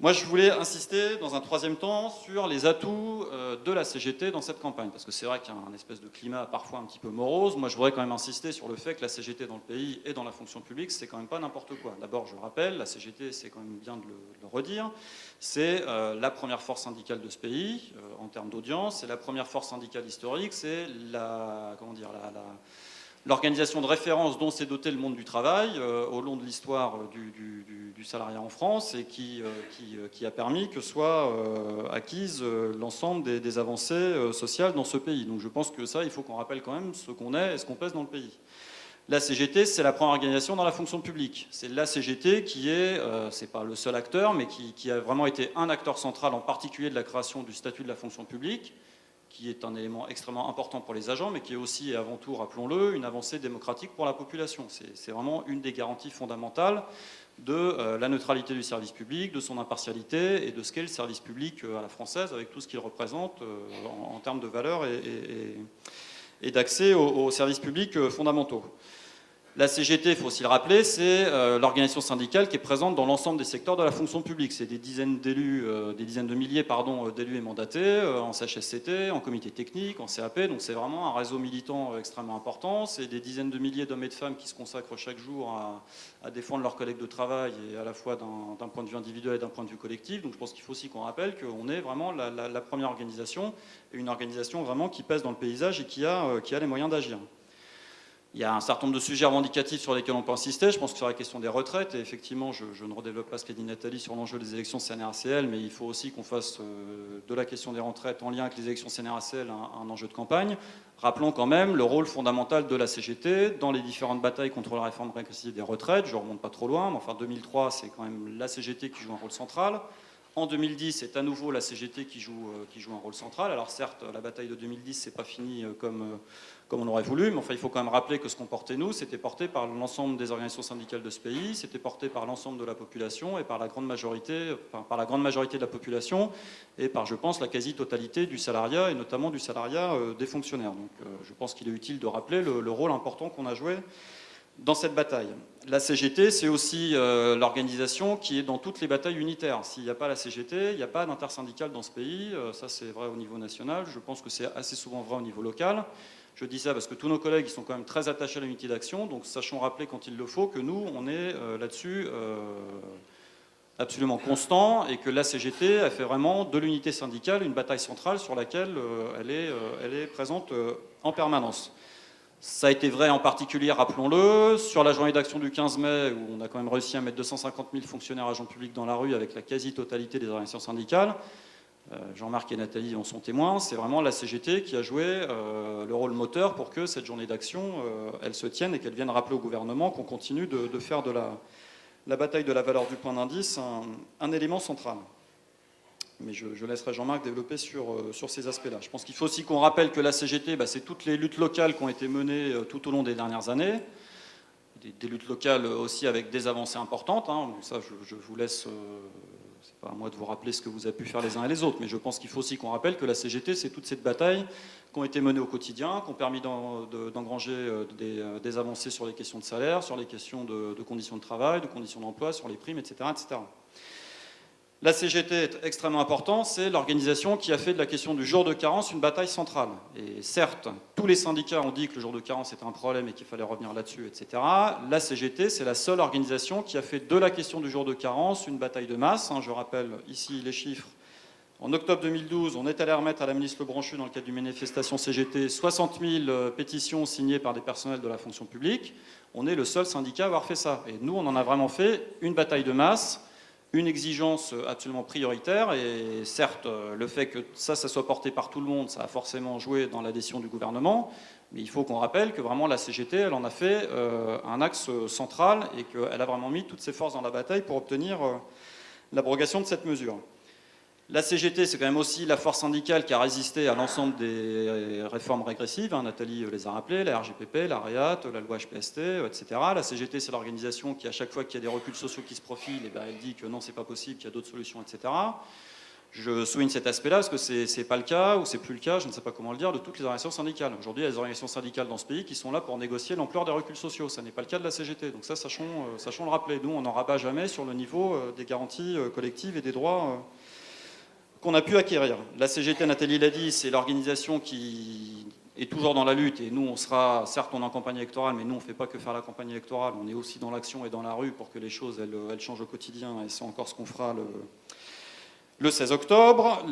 Moi, je voulais insister dans un troisième temps sur les atouts de la CGT dans cette campagne, parce que c'est vrai qu'il y a un espèce de climat parfois un petit peu morose. Moi, je voudrais quand même insister sur le fait que la CGT dans le pays et dans la fonction publique, c'est quand même pas n'importe quoi. D'abord, je le rappelle, la CGT, c'est quand même bien de le redire, c'est la première force syndicale de ce pays en termes d'audience, c'est la première force syndicale historique, c'est la, comment dire, l'organisation de référence dont s'est doté le monde du travail au long de l'histoire du salariat en France et qui a permis que soient acquises l'ensemble des avancées sociales dans ce pays. Donc je pense que ça, il faut qu'on rappelle quand même ce qu'on est et ce qu'on pèse dans le pays. La CGT, c'est la première organisation dans la fonction publique. C'est la CGT qui est, c'est pas le seul acteur, mais qui a vraiment été un acteur central, en particulier de la création du statut de la fonction publique, qui est un élément extrêmement important pour les agents, mais qui est aussi et avant tout, rappelons-le, une avancée démocratique pour la population. C'est vraiment une des garanties fondamentales de la neutralité du service public, de son impartialité et de ce qu'est le service public à la française, avec tout ce qu'il représente en termes de valeurs et d'accès aux services publics fondamentaux. La CGT, il faut aussi le rappeler, c'est l'organisation syndicale qui est présente dans l'ensemble des secteurs de la fonction publique. C'est des dizaines d'élus, des dizaines de milliers d'élus et mandatés en CHSCT, en comité technique, en CAP. Donc c'est vraiment un réseau militant extrêmement important. C'est des dizaines de milliers d'hommes et de femmes qui se consacrent chaque jour à défendre leurs collègues de travail, et à la fois d'un point de vue individuel et d'un point de vue collectif. Donc je pense qu'il faut aussi qu'on rappelle qu'on est vraiment la première organisation, et une organisation vraiment qui pèse dans le paysage et qui a les moyens d'agir. Il y a un certain nombre de sujets revendicatifs sur lesquels on peut insister. Je pense que sur la question des retraites, et effectivement, je ne redéveloppe pas ce qu'a dit Nathalie sur l'enjeu des élections CNRACL, mais il faut aussi qu'on fasse de la question des retraites en lien avec les élections CNRACL un enjeu de campagne. Rappelons quand même le rôle fondamental de la CGT dans les différentes batailles contre la réforme régressive des retraites. Je ne remonte pas trop loin, mais enfin 2003, c'est quand même la CGT qui joue un rôle central. En 2010, c'est à nouveau la CGT qui joue un rôle central. Alors certes, la bataille de 2010, c'est pas fini comme on aurait voulu, mais enfin, il faut quand même rappeler que ce qu'on portait nous, c'était porté par l'ensemble des organisations syndicales de ce pays, c'était porté par l'ensemble de la population et par la grande majorité de la population et par, je pense, la quasi-totalité du salariat et notamment du salariat des fonctionnaires. Donc, je pense qu'il est utile de rappeler le rôle important qu'on a joué dans cette bataille. La CGT, c'est aussi l'organisation qui est dans toutes les batailles unitaires. S'il n'y a pas la CGT, il n'y a pas d'intersyndicale dans ce pays. Ça, c'est vrai au niveau national. Je pense que c'est assez souvent vrai au niveau local. Je dis ça parce que tous nos collègues ils sont quand même très attachés à l'unité d'action. Donc, sachons rappeler quand il le faut que nous, on est là-dessus absolument constant et que la CGT a fait vraiment de l'unité syndicale une bataille centrale sur laquelle elle est présente en permanence. Ça a été vrai en particulier, rappelons-le, sur la journée d'action du 15 mai, où on a quand même réussi à mettre 250 000 fonctionnaires agents publics dans la rue avec la quasi-totalité des organisations syndicales. Jean-Marc et Nathalie en sont témoins. C'est vraiment la CGT qui a joué le rôle moteur pour que cette journée d'action, elle se tienne et qu'elle vienne rappeler au gouvernement qu'on continue de faire de la bataille de la valeur du point d'indice un élément central. Mais je laisserai Jean-Marc développer sur ces aspects-là. Je pense qu'il faut aussi qu'on rappelle que la CGT, c'est toutes les luttes locales qui ont été menées tout au long des dernières années. Des luttes locales aussi avec des avancées importantes. Ça, je vous laisse... c'est pas à moi de vous rappeler ce que vous avez pu faire les uns et les autres, mais je pense qu'il faut aussi qu'on rappelle que la CGT, c'est toute cette bataille qui ont été menées au quotidien, qui ont permis d'engranger des avancées sur les questions de salaire, sur les questions de conditions de travail, de conditions d'emploi, sur les primes, etc., etc. La CGT est extrêmement importante, c'est l'organisation qui a fait de la question du jour de carence une bataille centrale. Et certes, tous les syndicats ont dit que le jour de carence était un problème et qu'il fallait revenir là-dessus, etc. La CGT, c'est la seule organisation qui a fait de la question du jour de carence une bataille de masse. Je rappelle ici les chiffres. En octobre 2012, on est allé remettre à la ministre Lebranchu, dans le cadre d'une manifestation CGT, 60 000 pétitions signées par des personnels de la fonction publique. On est le seul syndicat à avoir fait ça. Et nous, on en a vraiment fait une bataille de masse, une exigence absolument prioritaire, et certes, le fait que ça soit porté par tout le monde, ça a forcément joué dans l'adhésion du gouvernement, mais il faut qu'on rappelle que vraiment la CGT, elle en a fait un axe central, et qu'elle a vraiment mis toutes ses forces dans la bataille pour obtenir l'abrogation de cette mesure. La CGT, c'est quand même aussi la force syndicale qui a résisté à l'ensemble des réformes régressives. Nathalie les a rappelées, la RGPP, la REAT, la loi HPST, etc. La CGT, c'est l'organisation qui, à chaque fois qu'il y a des reculs sociaux qui se profilent, elle dit que non, c'est pas possible, qu'il y a d'autres solutions, etc. Je souligne cet aspect-là parce que c'est pas le cas, ou c'est plus le cas, je ne sais pas comment le dire, de toutes les organisations syndicales. Aujourd'hui, il y a des organisations syndicales dans ce pays qui sont là pour négocier l'ampleur des reculs sociaux. Ça n'est pas le cas de la CGT. Donc ça, sachons le rappeler. Nous, on n'en rabat jamais sur le niveau des garanties collectives et des droits qu'on a pu acquérir. La CGT, Nathalie l'a dit, c'est l'organisation qui est toujours dans la lutte, et nous, on sera, certes, on est en campagne électorale, mais nous, on ne fait pas que faire la campagne électorale, on est aussi dans l'action et dans la rue pour que les choses, elles changent au quotidien, et c'est encore ce qu'on fera le 16 octobre.